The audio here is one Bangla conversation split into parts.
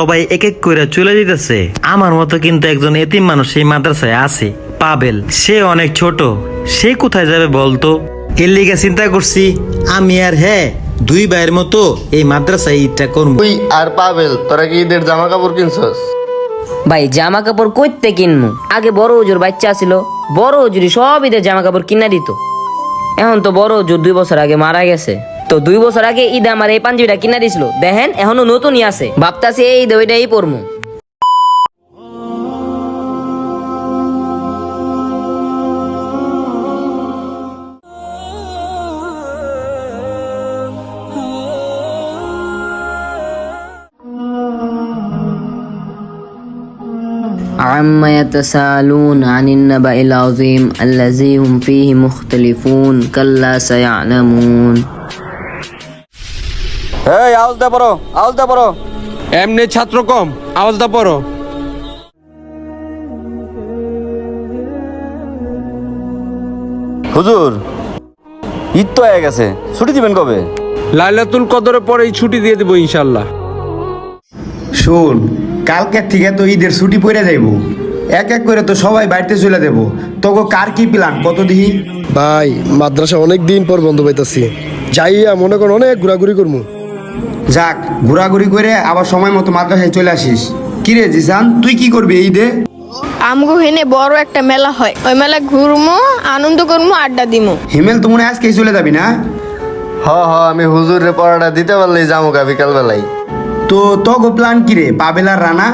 সবাই এক এক করে চলে যেতেছে। আমার মতো কিন্তু একজন এতিম মানুষ এই মাদ্রাসায় আছে, পাবেল। সে অনেক ছোট, সে কোথায় যাবে বলতো? এর লিগে চিন্তা করছি আমি আর দুই ভাইয়ের মতো এই মাদ্রাসায় ঈদটা করবো। তুই আর পাবেল তোরা কি ঈদের জামা কাপড় কিনছস? ভাই জামা কাপড় কইতে কিনমু? আগে বড় হুজুর বাচ্চা ছিল, বড় হুজুরই সব ঈদের জামা কাপড় কিনা দিত। এখন তো বড় হুজুর 2 বছর আগে মারা গেছে। তো 2 বছর আগে ঈদে আমার এই পাঞ্জাবিটা কিনা দিছিল, দেখেন এখনো নতুনই আছে। ভাবতাছি এই ঈদে ওইটাই পরমু। عما يتساءلون عن النبأ العظيم الذي هم فيه مختلفون كلا سيعلمون। এই আওয়াজটা পড়ো, আওয়াজটা পড়ো। এমনি ছাত্র কম, আওয়াজটা পড়ো। হুজুর, ঈদ তো হয়ে গেছে, ছুটি দিবেন কবে? লাইলাতুল কদরের পরেই ছুটি দিয়ে দিব ইনশাল্লাহ। শোন, কালকের থেকে তো ঈদের ছুটি পড়ে যাইব। এক এক করে তো সবাই বাড়িতে চলে দেব। তোকে কার কি প্ল্যান কত দিহি? ভাই মাদ্রাসা অনেক দিন পর বন্ধ পাইতাছি, যাইয়া মনে কর অনেক ঘোরাঘুরি করবো। যাক, ঘোরাঘুরি করে আবার সময় মতো মাদ্রাসায় চলে আসিস। কিরে জিসান, তুই কি করবি এই ঈদে? আমগো হেনে বড় একটা মেলা হয়, ওই মেলা ঘুরমো, আনন্দ করমো, আড্ডা দিমো। হিমেল তো মনে হয় আজকেই চলে যাবি না? আমি হুজুরের পড়াটা দিতে পারলেই যাবো বিকাল বেলায়। তো তোকে প্ল্যান কিরে পাবেল আর রানা?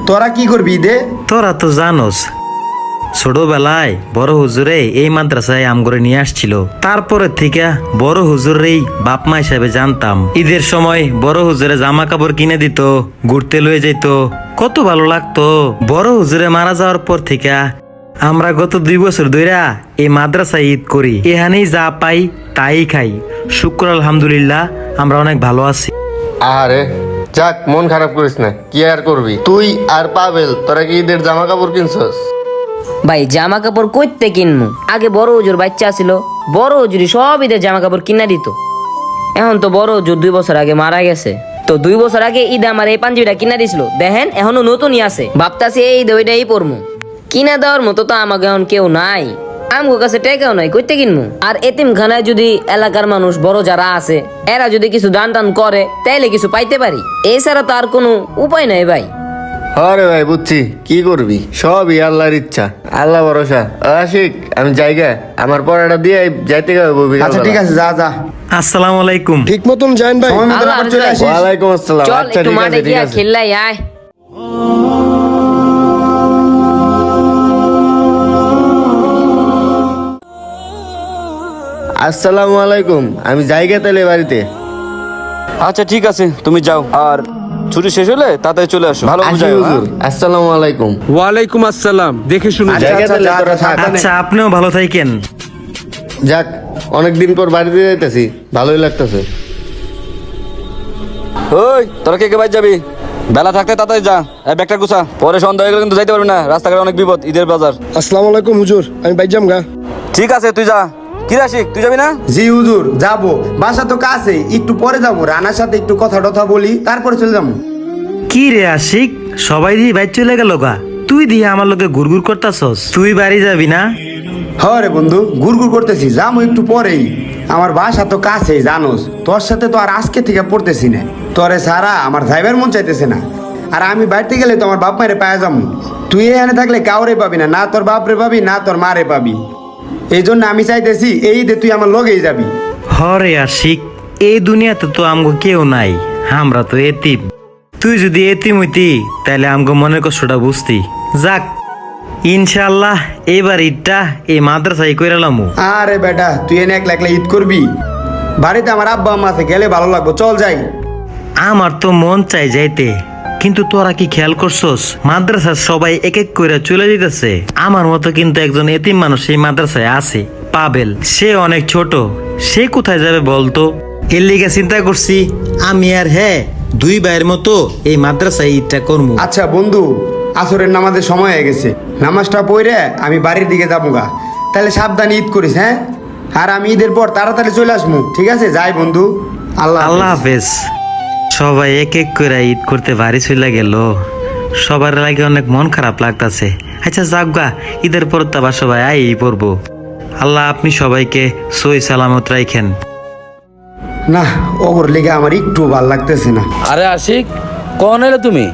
তোরা কি করবি ঈদে? তোরা তো জানোস ছোটবেলায় বড় হুজুরে এই মাদ্রাসায় আমগরে নিয়ে আসছিল। তারপরে থেকে বড় হুজুরেই বাপ মা হিসাবে জানতাম। ঈদের সময় বড় হুজুরে জামা কাপড় কিনে দিত, ঘুরতে লয়ে যেত, কত ভালো লাগতো। বড় হুজুরে মারা যাওয়ার পর থেকে আমরা গত 2 বছর ধইরা এই মাদ্রাসায় ঈদ করি। এখানেই যা পাই তাই খাই। শুকর আলহামদুলিল্লাহ, আমরা অনেক ভালো আছি। আরে যাক, মন খারাপ করিস না, কি আর করবি। তুই আর পাবেল তোরা কি ঈদের জামা কাপড় কিনছস? ভাই জামা কাপড় কইতে কিনমু? আগে বড় হুজুর বাচ্চা ছিল, বড় হুজুরই সব ঈদের জামা কাপড় কিনা দিত। এখন তো বড় হুজুর 2 বছর আগে মারা গেছে। তো 2 বছর আগে ঈদে আমার এই পাঞ্জাবিটা কিনা দিছিল, দেখেন এখনো নতুনই আছে। ভাবতাছি এই ঈদে ওইটাই পরমু। কিনা দেওয়ার মতো তো আমাকে এখন কেউ নাই, আমগো কাছে টাকাও নাই, কইতে কিনমু? আর এতিমখানায় যদি এলাকার মানুষ বড় যারা আছে এরা যদি কিছু দান টান করে তাইলে কিছু পাইতে পারি, এছাড়া তো আর কোনো উপায় নাই ভাই। আরে ভাই বুঝছি, কি করবি, সবই আল্লাহর ইচ্ছা, আল্লাহ ভরসা। আশিক, আমি জায়গা আমার পড়াটা দিয়ে যাইতে গেবো। আচ্ছা ঠিক আছে, যা যা। আসসালামু আলাইকুম। ঠিক মতন যাইন ভাই। সময় মতো আল্লাহ আবার চলে আসিস। ওয়ালাইকুম আসসালাম। চল আচ্ছা একটু ঠিক মাঠে আছে, ঠিক গিয়া আছে। খেললাই আয়। আসসালামু আলাইকুম, আমি জায়গা তাহলে বাড়িতে। আচ্ছা ঠিক আছে, তুমি যাও, আর ছুটি শেষ হলে তাড়াতাড়ি চলে আসো। ভালো আসি বুঝাই হুজুর, আসসালামু আলাইকুম। ওয়ালাইকুম আসসালাম। দেখে শুনে আচ্ছা, যাও। জায়গা তাহলে যা, তোরা যা, থাক। আচ্ছা, আপনিও ভালো থাকেন। যাক, অনেকদিন পর বাড়িতে যাইতেছি, ভালোই লাগতেছে। ওই তোরা কে কে বাইর যাবি? বেলা থাকতে তাড়াতাড়ি যা, এই ব্যাগটা গুছা, পরে সন্ধ্যা হয়ে গেলে কিন্তু যাইতে পারবি না, রাস্তাঘাটে অনেক বিপদ, ঈদের বাজার। আসসালামু আলাইকুম হুজুর, আমি বাইর যাম গা। ঠিক আছে তুই যা। কি রাশিক, তুই যাবি না? জি হুজুর, যাবো। বাসা তো কাছে, একটু পরে যাবো। রানার সাথে একটু কথা টথা বলি, তারপরে চলে যাবো। কি রে আশিক, সবাই দিয়ে বাইর চলে গেল গা, তুই দিয়ে আমার লোকে ঘুরঘুর করতাছস। তুই বাড়ি যাবি না? হ্যাঁ রে বন্ধু, ঘুরঘুর করতেছি, যাবো একটু পরেই। আমার বাসা তো কাছেই জানোস, তোর সাথে তো আর আজকে থেকে পড়তেছি না। তোরে সারা আমার যাইবার মন চাইতেছে না। আর আমি বাড়িতে গেলে তো আমার বাপ মায়ের পায়ে যাবো। তুই এখানে থাকলে কাউরে পাবি না, না তোর বাপরে পাবি না তোর মারে পাবি। এই জন্য আমি চাইতেছি এই ঈদে তুই আমার লগেই যাবি। হরে আশিক, এই দুনিয়াতে তো আমগো কেউ নাই, আমরা তো এতিম। তুই যদি এতিম হইতি তাহলে আমগো মনের কষ্টটা বুঝতি। যাক, ইনশাআল্লাহ এবার ঈদটা এই মাদ্রাসায় কইরালাম। আরে বেটা, তুই এনে একলা একলা ঈদ করবি? বাড়িতে আমার আব্বা আম্মা আছে, গেলে ভালো লাগবো, চল যাই। আমার তো মন চাই যাইতে, কিন্তু তোরা কি খেয়াল করছস মাদ্রাসার সবাই এক এক করে চলে যেতেছে। আমার মতো কিন্তু একজন এতিম মানুষ এই মাদ্রাসায় আছে, পাবেল। সে অনেক ছোট, সে কোথায় যাবে বলতো? এর লিগে চিন্তা করছি আমি আর দুই ভাইয়ের মতো এই মাদ্রাসায় ঈদটা করবো। আচ্ছা বন্ধু, আসরের নামাজের সময় হয়ে গেছে, নামাজটা পড়ে আমি বাড়ির দিকে যাবো গা। তাহলে সাবধানে ঈদ করিস, হ্যাঁ? আর আমি ঈদের পর তাড়াতাড়ি চলে আসবো, ঠিক আছে? যাই বন্ধু, আল্লাহ আল্লাহ হাফেজ। সবাই এক এক করে ঈদ করতে বাড়ি চলে গেল, সবার লাগে অনেক মন খারাপ লাগতাছে। আচ্ছা যাকগা, ঈদের পর তো আবার সবাই আই পড়বো। আল্লাহ আপনি সবাইকে সই সালামত রাখেন। না, ওর লেগে আমার একটু ভাল লাগতেছে না। আরে আশিক, কখন এলে তুমি?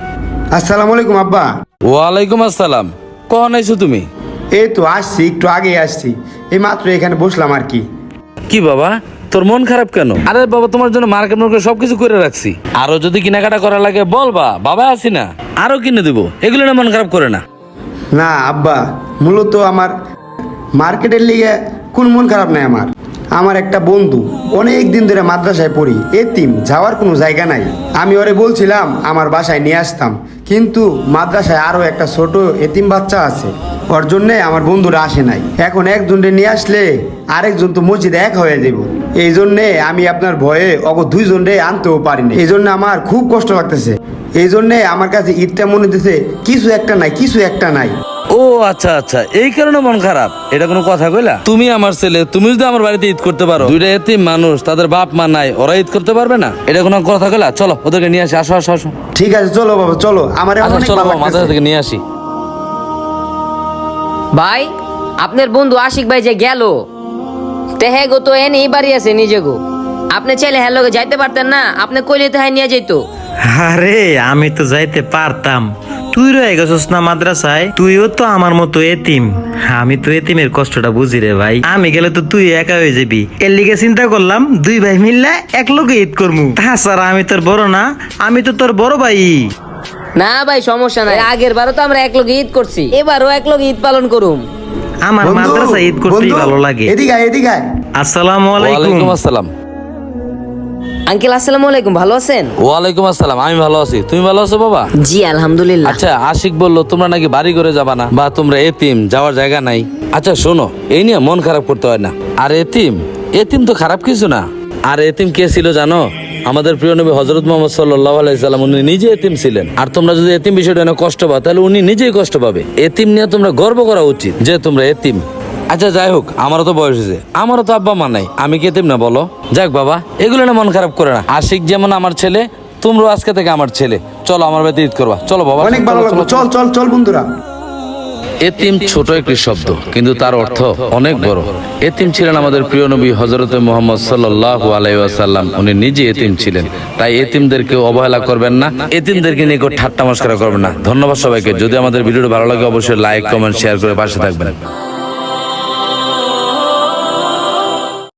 আসসালামু আলাইকুম আব্বা। ওয়ালাইকুম আসসালাম। কখন আইছো তুমি? এই তো আসছি, একটু আগে আসছি, এই মাত্র এখানে বসলাম আর কি। কি বাবা, তোর মন খারাপ কেন? আরে বাবা, তোমার জন্য মার্কেট মার্কেট সবকিছু করে রাখছি। আরো যদি কেনাকাটা করা লাগে বলবা, বাবা আছি না, আরো কিনে দিব। এগুলো না মন খারাপ করে না। না আব্বা, মূলত আমার মার্কেটের লিগে কোন মন খারাপ নাই। আমার একটা বন্ধু অনেক দিন ধরে মাদ্রাসায় পড়ি, এতিম, যাওয়ার কোনো জায়গা নাই। আমি ওরে বলছিলাম আমার বাসায় নিয়ে আসতাম, কিন্তু মাদ্রাসায় আরো একটা ছোট এতিম বাচ্চা আছে, ওর জন্যে আমার বন্ধুরা আসে নাই। এখন একজনকে নিয়ে আসলে আরেকজন তো মসজিদে এক হয়ে যাব। এই জন্যে আমি আপনার ভয়ে দুইজনরে আনতেও পারিনি। এই জন্য আমার খুব কষ্ট লাগতেছে। এই জন্যে আমার কাছে ঈদটা মনে হতেছে কিছু একটা নাই। ও আচ্ছা আচ্ছা, এই কারণে মন খারাপ। এটা কোনো কথা কইলা? তুমি আমার ছেলে, তুমি যদি আমার বাড়িতে ঈদ করতে পারো, দুইটা এতিম মানুষ, তাদের বাপ মা নাই, ওরা ঈদ করতে পারবে না? এটা কোনো কথা কইলা? চলো ওদেরকে নিয়ে আসি। আসো আসো আসো। ঠিক আছে, চলো বাবা, চলো। আমার আচ্ছা অনেক চলো ভালো বাবা, মাদ্রাসা লাগতেছে। থেকে নিয়ে আসি। ভাই, আপনার বন্ধু আশিক ভাই যে গেল, তেহে গো তো এনে বাড়ি আছে নিজে গো। আপনি চাইলে হ্যাঁ লোকে যাইতে পারতেন না? আপনি কইলে তো হ্যাঁ নিয়ে যাইতো। আরে আমি তো যাইতে পারতাম, তুই রয়ে গেছিস না মাদ্রাসায়, তুইও তো আমার মতো এতিম। আমি তো এতিমের কষ্টটা বুঝি রে ভাই। আমি গেলে তো তুই একা হয়ে যাবি, এর লিগে চিন্তা করলাম দুই ভাই মিললে এক লোকে ঈদ করমু। তাছাড়া আমি তোর বড় না, আমি তো তোর বড় ভাই। না ভাই, সমস্যা নাই। আগের বারও তো আমরা এক লোক ঈদ করছি, এবারও এক লোক ঈদ পালন করুম। আমার বন্ধু, মাদ্রাসায় ঈদ করতেই বন্ধু, ভালো লাগে। এদিকে আয়, এদিকে আয়। আসসালামু আলাইকুম। ওয়ালাইকুম আসসালাম। আঙ্কেল আসসালামু আলাইকুম, ভালো আছেন? ওয়ালাইকুম আসসালাম, আমি ভালো আছি। তুমি ভালো আছো বাবা? জি আলহামদুলিল্লাহ। আচ্ছা, আশিক বললো তোমরা নাকি বাড়ি করে যাবা না, বা তোমরা এতিম, যাওয়ার জায়গা নাই। আচ্ছা শোনো, এই নিয়ে মন খারাপ করতে হয় না। আর এতিম তো খারাপ কিছু না। আর এতিম কে ছিল জানো? আমাদের প্রিয় নবী হযরত মুহাম্মদ সাল্লাল্লাহু আলাইহি সাল্লাম, উনি নিজে এতিম ছিলেন। আর তোমরা যদি এতিম বিষয়টা নিয়ে কষ্ট পাও, তাহলে উনি নিজেই কষ্ট পাবে। এতিম নিয়ে তোমরা গর্ব করা উচিত যে তোমরা এতিম। আচ্ছা যাই হোক, আমারও তো বয়স হয়েছে, আমারও তো আব্বা মা নাই, আমি কি এতিম না বলো? যাক বাবা, এগুলো না মন খারাপ করে না। আশিক যেমন আমার ছেলে, তোমরাও আজকে থেকে আমার ছেলে। চলো আমার বাড়িতে ঈদ করবা। চলো বাবা, অনেক ভালো লাগলো। চল চল চল বন্ধুরা। এতিম ছোট একটি শব্দ, কিন্তু তার অর্থ অনেক বড়। এতিম ছিলেন আমাদের প্রিয় নবী হযরত মুহাম্মদ সাল্লাল্লাহু আলাইহি ওয়াসাল্লাম, উনি নিজে এতিম ছিলেন। তাই এতিমদেরকে অবহেলা করবেন না, এতিমদেরকে নিয়ে ঠাট্টা মশকরা করবেন না। ধন্যবাদ সবাইকে। যদি আমাদের ভিডিওটি ভালো লাগে অবশ্যই লাইক, কমেন্ট, শেয়ার করে পাশে থাকবেন।